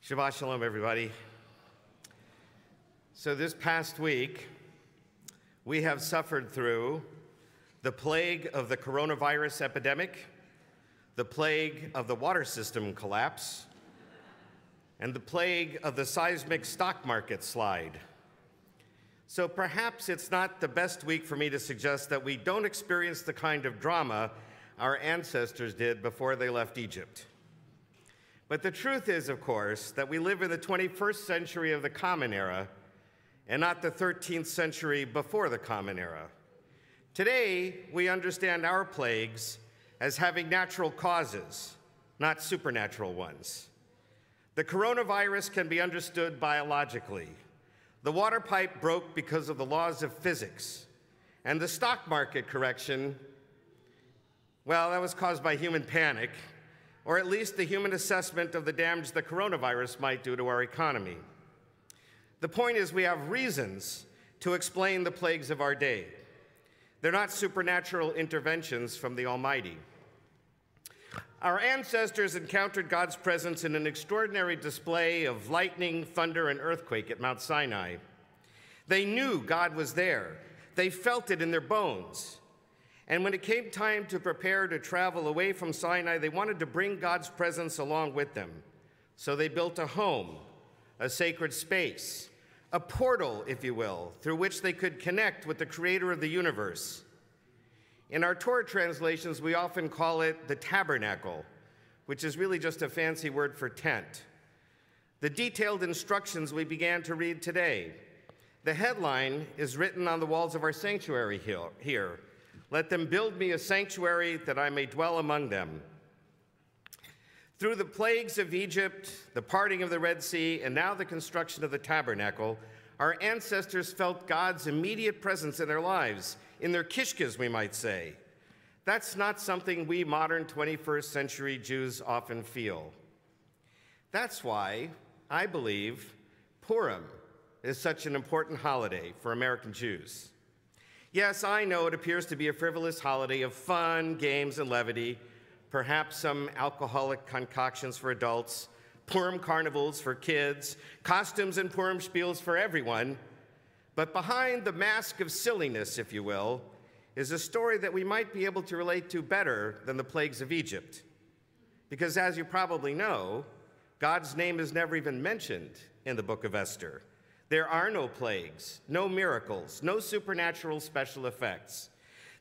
Shabbat Shalom, everybody. So this past week, we have suffered through the plague of the coronavirus epidemic, the plague of the water system collapse, and the plague of the seismic stock market slide. So perhaps it's not the best week for me to suggest that we don't experience the kind of drama our ancestors did before they left Egypt. But the truth is, of course, that we live in the 21st century of the Common Era and not the 13th century before the Common Era. Today, we understand our plagues as having natural causes, not supernatural ones. The coronavirus can be understood biologically. The water pipe broke because of the laws of physics. And the stock market correction, well, that was caused by human panic, or at least the human assessment of the damage the coronavirus might do to our economy. The point is, we have reasons to explain the plagues of our day. They're not supernatural interventions from the Almighty. Our ancestors encountered God's presence in an extraordinary display of lightning, thunder, and earthquake at Mount Sinai. They knew God was there. They felt it in their bones. And when it came time to prepare to travel away from Sinai, they wanted to bring God's presence along with them. So they built a home, a sacred space, a portal, if you will, through which they could connect with the creator of the universe. In our Torah translations, we often call it the tabernacle, which is really just a fancy word for tent. The detailed instructions we began to read today. The headline is written on the walls of our sanctuary here. Let them build me a sanctuary that I may dwell among them. Through the plagues of Egypt, the parting of the Red Sea, and now the construction of the tabernacle, our ancestors felt God's immediate presence in their lives, in their kishkas, we might say. That's not something we modern 21st century Jews often feel. That's why I believe Purim is such an important holiday for American Jews. Yes, I know it appears to be a frivolous holiday of fun, games, and levity, perhaps some alcoholic concoctions for adults, Purim carnivals for kids, costumes and Purim spiels for everyone. But behind the mask of silliness, if you will, is a story that we might be able to relate to better than the plagues of Egypt. Because as you probably know, God's name is never even mentioned in the book of Esther. There are no plagues, no miracles, no supernatural special effects.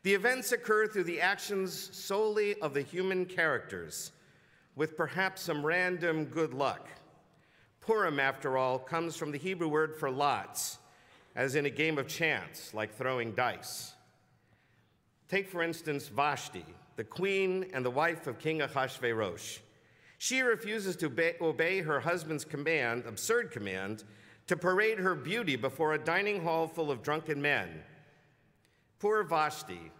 The events occur through the actions solely of the human characters, with perhaps some random good luck. Purim, after all, comes from the Hebrew word for lots, as in a game of chance, like throwing dice. Take, for instance, Vashti, the queen and the wife of King Ahasuerus. She refuses to obey her husband's command, absurd command, to parade her beauty before a dining hall full of drunken men. Poor Vashti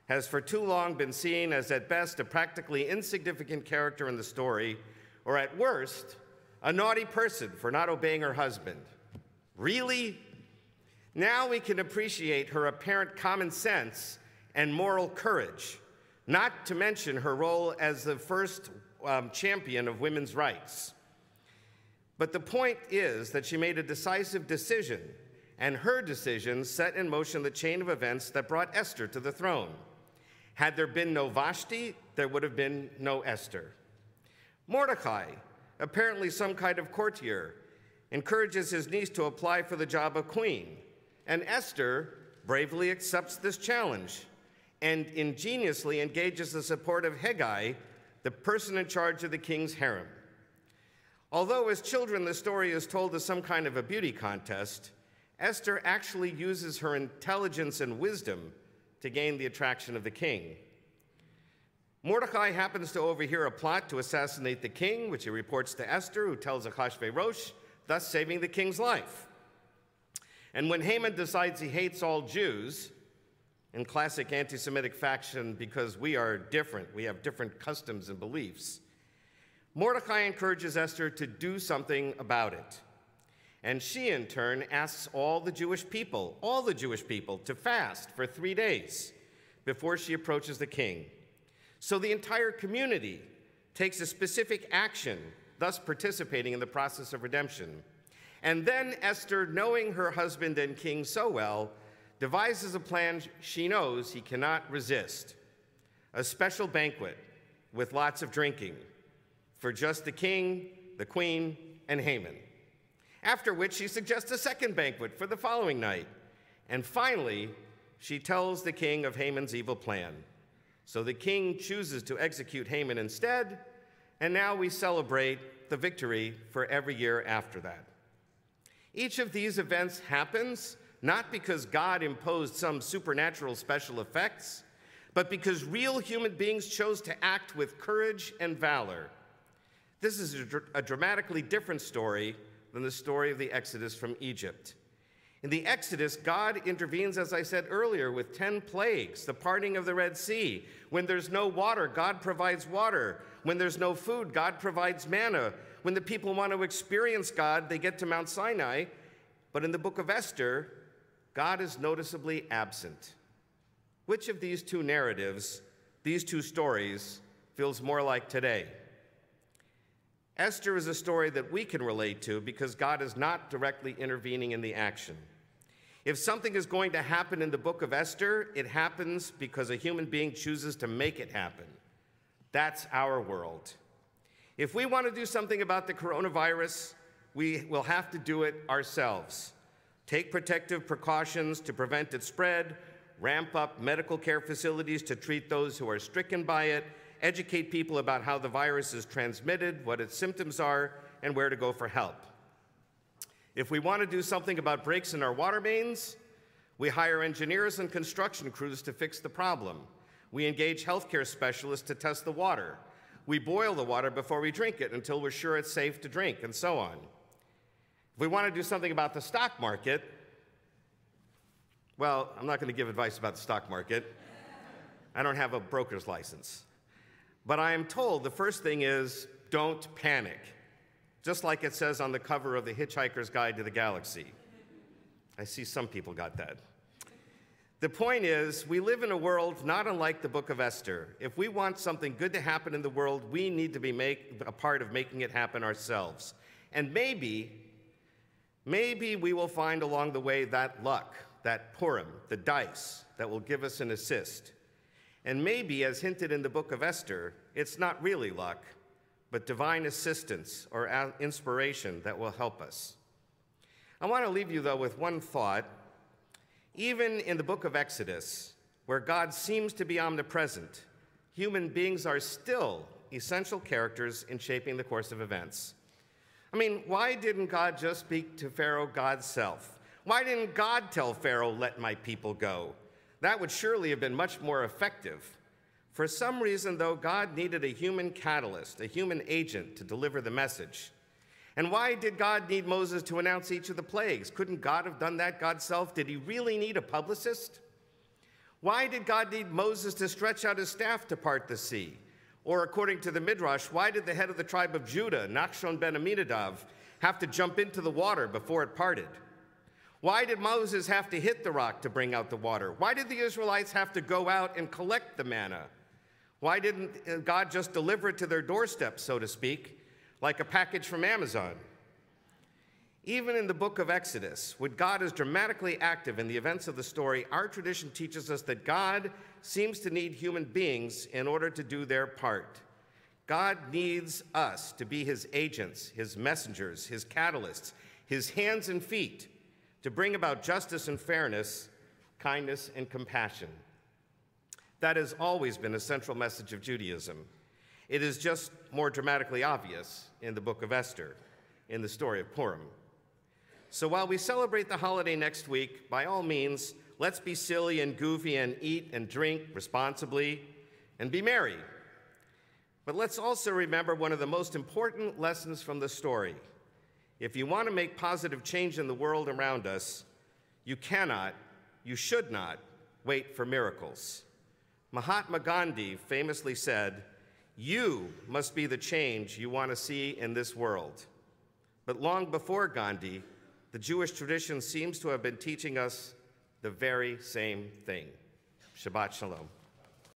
has for too long been seen as, at best, a practically insignificant character in the story, or at worst, a naughty person for not obeying her husband. Really? Now we can appreciate her apparent common sense and moral courage, not to mention her role as the first champion of women's rights. But the point is that she made a decisive decision, and her decision set in motion the chain of events that brought Esther to the throne. Had there been no Vashti, there would have been no Esther. Mordecai, apparently some kind of courtier, encourages his niece to apply for the job of queen, and Esther bravely accepts this challenge and ingeniously engages the support of Hegai, the person in charge of the king's harem. Although as children the story is told as some kind of a beauty contest, Esther actually uses her intelligence and wisdom to gain the attraction of the king. Mordecai happens to overhear a plot to assassinate the king, which he reports to Esther, who tells Ahasuerus, thus saving the king's life. And when Haman decides he hates all Jews, in classic anti-Semitic fashion, because we are different, we have different customs and beliefs, Mordecai encourages Esther to do something about it. And she, in turn, asks all the Jewish people, to fast for 3 days before she approaches the king. So the entire community takes a specific action thus participating in the process of redemption. And then Esther, knowing her husband and king so well, devises a plan she knows he cannot resist: a special banquet with lots of drinking for just the king, the queen, and Haman. After which she suggests a second banquet for the following night. And finally, she tells the king of Haman's evil plan. So the king chooses to execute Haman instead, and now we celebrate the victory for every year after that. Each of these events happens not because God imposed some supernatural special effects, but because real human beings chose to act with courage and valor. This is a dramatically different story than the story of the Exodus from Egypt. In the Exodus, God intervenes, as I said earlier, with 10 plagues, the parting of the Red Sea. When there's no water, God provides water. When there's no food, God provides manna. When the people want to experience God, they get to Mount Sinai. But in the book of Esther, God is noticeably absent. Which of these two narratives, these two stories, feels more like today? Esther is a story that we can relate to because God is not directly intervening in the action. If something is going to happen in the book of Esther, it happens because a human being chooses to make it happen. That's our world. If we want to do something about the coronavirus, we will have to do it ourselves. Take protective precautions to prevent its spread, ramp up medical care facilities to treat those who are stricken by it, educate people about how the virus is transmitted, what its symptoms are, and where to go for help. If we want to do something about breaks in our water mains, we hire engineers and construction crews to fix the problem. We engage healthcare specialists to test the water. We boil the water before we drink it until we're sure it's safe to drink, and so on. If we want to do something about the stock market, well, I'm not going to give advice about the stock market. I don't have a broker's license. But I am told the first thing is, don't panic, just like it says on the cover of The Hitchhiker's Guide to the Galaxy. I see some people got that. The point is, we live in a world not unlike the book of Esther. If we want something good to happen in the world, we need to be a part of making it happen ourselves. And maybe we will find along the way that luck, that Purim, the dice, that will give us an assist. And maybe, as hinted in the book of Esther, it's not really luck, but divine assistance or inspiration that will help us. I want to leave you, though, with one thought. Even in the book of Exodus, where God seems to be omnipresent, human beings are still essential characters in shaping the course of events. I mean, why didn't God just speak to Pharaoh God's self? Why didn't God tell Pharaoh, "Let my people go"? That would surely have been much more effective. For some reason, though, God needed a human catalyst, a human agent to deliver the message. And why did God need Moses to announce each of the plagues? Couldn't God have done that God's self? Did he really need a publicist? Why did God need Moses to stretch out his staff to part the sea? Or according to the Midrash, why did the head of the tribe of Judah, Nachshon ben Aminadav, have to jump into the water before it parted? Why did Moses have to hit the rock to bring out the water? Why did the Israelites have to go out and collect the manna? Why didn't God just deliver it to their doorstep, so to speak, like a package from Amazon? Even in the book of Exodus, when God is dramatically active in the events of the story, our tradition teaches us that God seems to need human beings in order to do their part. God needs us to be his agents, his messengers, his catalysts, his hands and feet, to bring about justice and fairness, kindness and compassion. That has always been a central message of Judaism. It is just more dramatically obvious in the book of Esther, in the story of Purim. So while we celebrate the holiday next week, by all means, let's be silly and goofy and eat and drink responsibly and be merry. But let's also remember one of the most important lessons from the story. If you want to make positive change in the world around us, you should not wait for miracles. Mahatma Gandhi famously said, "You must be the change you want to see in this world." But long before Gandhi, the Jewish tradition seems to have been teaching us the very same thing. Shabbat Shalom.